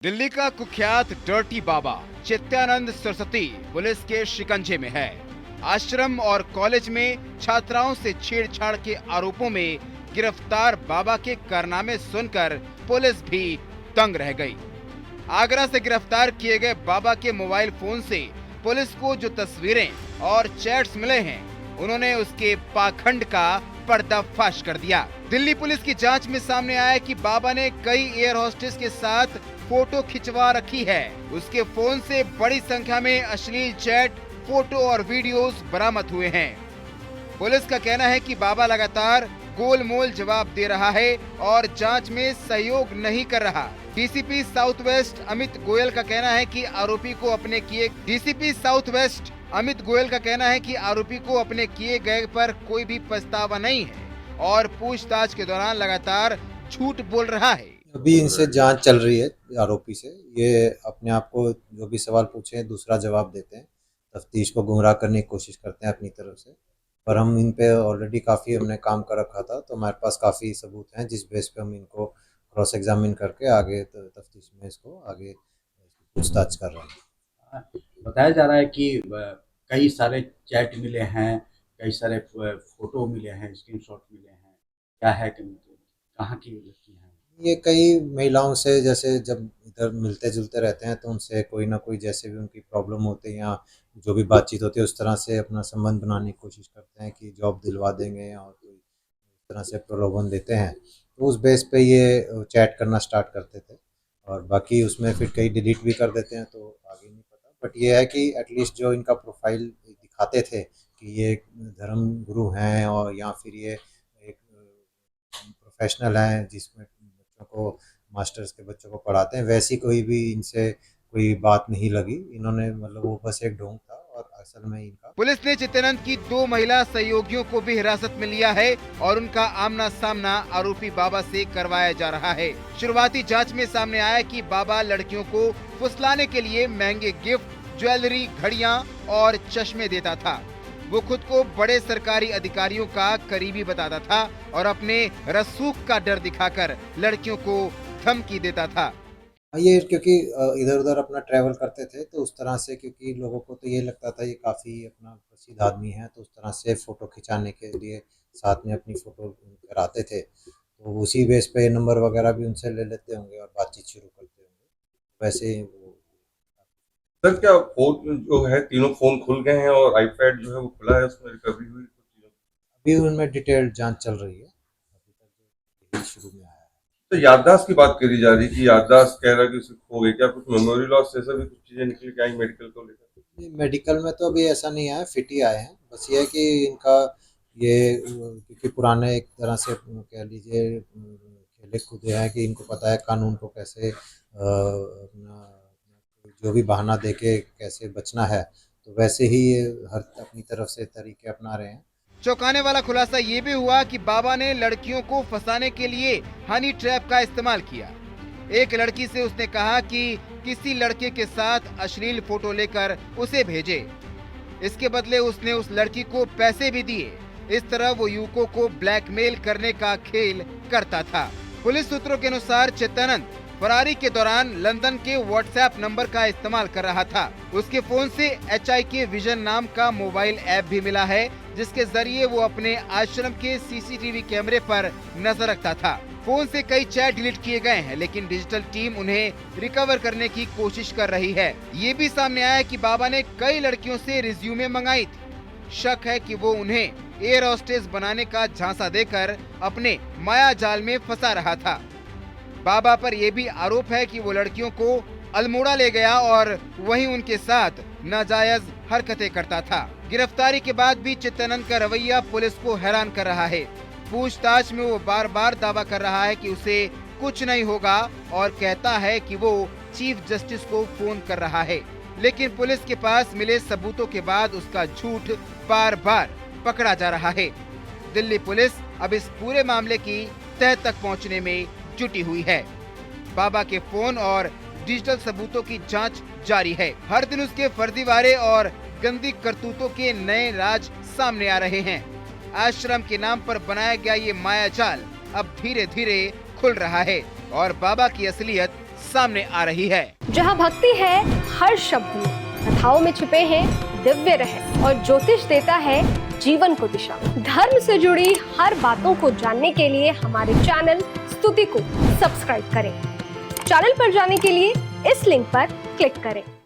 दिल्ली का कुख्यात डर्टी बाबा चित्त्यानंद सरस्वती पुलिस के शिकंजे में है। आश्रम और कॉलेज में छात्राओं से छेड़छाड़ के आरोपों में गिरफ्तार बाबा के कारनामे सुनकर पुलिस भी दंग रह गई। आगरा से गिरफ्तार किए गए बाबा के मोबाइल फोन से पुलिस को जो तस्वीरें और चैट्स मिले हैं, उन्होंने उसके पाखंड का पर्दाफाश कर दिया। दिल्ली पुलिस की जांच में सामने आया कि बाबा ने कई एयर होस्टेस के साथ फोटो खिंचवा रखी है। उसके फोन से बड़ी संख्या में अश्लील चैट, फोटो और वीडियोस बरामद हुए हैं। पुलिस का कहना है कि बाबा लगातार गोलमोल जवाब दे रहा है और जांच में सहयोग नहीं कर रहा। DCP south west Amit Goyal का कहना है कि आरोपी को अपने किए गए पर कोई भी पछतावा नहीं है और पूछताछ के दौरान लगातार झूठ बोल रहा है। अभी इनसे जांच चल रही है आरोपी से। ये अपने आप को जो भी सवाल पूछे हैं दूसरा जवाब देते हैं, तफ्तीश को गुमराह करने की कोशिश करते हैं अपनी तरफ से। पर हम इन पे ऑलरेडी काफ़ी हमने काम कर रखा था, तो हमारे पास काफ़ी सबूत हैं जिस बेस पे हम इनको क्रॉस एग्जामिन करके आगे तफ्तीश में इसको आगे पूछताछ कर रहे हैं। बताया जा रहा है कि कई सारे चैट मिले हैं, कई सारे फोटो मिले हैं, स्क्रीनशॉट मिले हैं। क्या है कि कहाँ की लड़की हैं? ये कई महिलाओं से जैसे जब इधर मिलते जुलते रहते हैं तो उनसे कोई ना कोई जैसे भी उनकी प्रॉब्लम होती है या जो भी बातचीत होती है उस तरह से अपना संबंध बनाने की कोशिश करते हैं कि जॉब दिलवा देंगे और कोई इस तरह से प्रलोभन देते हैं। तो उस बेस पे ये चैट करना स्टार्ट करते थे और बाकी उसमें फिर कई डिलीट भी कर देते हैं, तो आगे नहीं पता। बट ये है कि एटलीस्ट जो इनका प्रोफाइल दिखाते थे कि ये धर्म गुरु हैं और या फिर ये एक प्रोफेशनल हैं जिसमें बच्चों को मास्टर्स के बच्चों को पढ़ाते हैं, वैसी कोई भी इनसे कोई बात नहीं लगी। इन्होंने मतलब वो बस एक ढोंग था और असल में इनका। पुलिस ने चित्तानंद की 2 महिला सहयोगियों को भी हिरासत में लिया है और उनका आमना सामना आरोपी बाबा से करवाया जा रहा है। शुरुआती जांच में सामने आया कि बाबा लड़कियों को फुसलाने के लिए महंगे गिफ्ट, ज्वेलरी, घड़ियां और चश्मे देता था। वो खुद को बड़े सरकारी अधिकारियों का करीबी बताता था और अपने रसूख का डर दिखाकर लड़कियों को धमकी देता था। ये क्योंकि इधर उधर अपना ट्रैवल करते थे तो उस तरह से, क्योंकि लोगों को तो ये लगता था ये काफ़ी अपना प्रसिद्ध आदमी है, तो उस तरह से फ़ोटो खिंचाने के लिए साथ में अपनी फ़ोटो कराते थे। तो उसी बेस पे नंबर वगैरह भी उनसे ले लेते होंगे और बातचीत शुरू करते होंगे। वैसे ही वो सर, क्या फ़ोन जो है तीनों फ़ोन खुल गए हैं और आईपैड जो है वो खुला है, उसमें रिकवरी हुई कुछ चीज़ों? अभी उनमें डिटेल्ड जांच चल रही है। अभी तक यही शुरू में आया है। तो याददाश्त की बात करी जा रही है कि याददाश्त कह रहा है कि उसे खो गई। क्या कुछ मेमोरी लॉस जैसा भी कुछ चीज़ें निकल के आई मेडिकल को लेकर? मेडिकल में तो अभी ऐसा नहीं आया, फिट ही आए हैं। बस ये है कि इनका ये क्योंकि पुराने एक तरह से कह लीजिए खेले कूदे हैं कि इनको पता है कानून को कैसे अपना जो भी बहाना देके कैसे बचना है, तो वैसे ही ये हर अपनी तरफ से तरीके अपना रहे हैं। चौंकाने वाला खुलासा ये भी हुआ कि बाबा ने लड़कियों को फंसाने के लिए हनी ट्रैप का इस्तेमाल किया। एक लड़की से उसने कहा कि किसी लड़के के साथ अश्लील फोटो लेकर उसे भेजे। इसके बदले उसने उस लड़की को पैसे भी दिए। इस तरह वो युवकों को ब्लैकमेल करने का खेल करता था। पुलिस सूत्रों के अनुसार चित्तानंद फरारी के दौरान लंदन के व्हाट्सएप नंबर का इस्तेमाल कर रहा था। उसके फोन से HIK विजन नाम का मोबाइल ऐप भी मिला है, जिसके जरिए वो अपने आश्रम के CCTV कैमरे पर नजर रखता था। फोन से कई चैट डिलीट किए गए हैं, लेकिन डिजिटल टीम उन्हें रिकवर करने की कोशिश कर रही है। ये भी सामने आया कि बाबा ने कई लड़कियों से रिज्यूमे मंगाई थी। शक है कि वो उन्हें एयर होस्टेस बनाने का झांसा देकर अपने माया जाल में फंसा रहा था। बाबा पर यह भी आरोप है कि वो लड़कियों को अल्मोड़ा ले गया और वहीं उनके साथ नाजायज हरकतें करता था। गिरफ्तारी के बाद भी चित्तानंद का रवैया पुलिस को हैरान कर रहा है। पूछताछ में वो बार बार दावा कर रहा है कि उसे कुछ नहीं होगा और कहता है कि वो चीफ जस्टिस को फोन कर रहा है, लेकिन पुलिस के पास मिले सबूतों के बाद उसका झूठ बार बार पकड़ा जा रहा है। दिल्ली पुलिस अब इस पूरे मामले की तह तक पहुंचने में जुटी हुई है। बाबा के फोन और डिजिटल सबूतों की जांच जारी है। हर दिन उसके फर्जीवाड़े और गंदी करतूतों के नए राज सामने आ रहे हैं। आश्रम के नाम पर बनाया गया ये मायाजाल अब धीरे धीरे खुल रहा है और बाबा की असलियत सामने आ रही है। जहाँ भक्ति है हर शब्द में, कथाओं में छुपे हैं दिव्य रहस्य और ज्योतिष देता है जीवन को दिशा। धर्म से जुड़ी हर बातों को जानने के लिए हमारे चैनल स्तुति को सब्सक्राइब करें। चैनल पर जाने के लिए इस लिंक पर क्लिक करें।